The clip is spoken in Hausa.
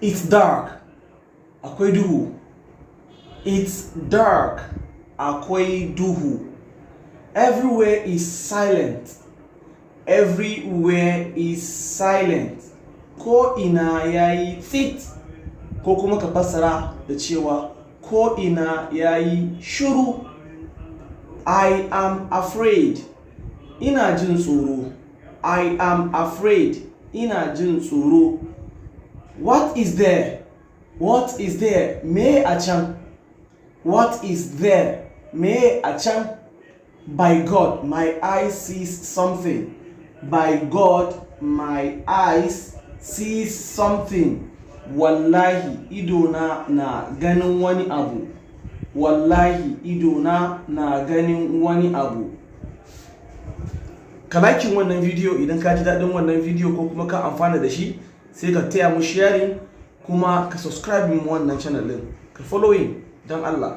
It's dark. Akwai duhu. It's dark. Akwai duhu. Everywhere is silent. Everywhere is silent. Ko ina yayi tsit. Ko kuma ka fassara da cewa ko ina yayi shiru. I am afraid. Ina jin tsoro. I am afraid. Ina jin tsoro. What is there? What is there? Me a can. What is there? Me a can. By God, my eyes sees something. By God, my eyes sees something. Wallahi, idona na ganin wani abu. Wallahi, idona na ganin wani abu. Ka like wannan video idan ka ji daɗin wannan video ko kuma ka amfana da shi, sai ka taya mu sharing kuma ka subscribe mu wannan channel din. Ka following don Allah.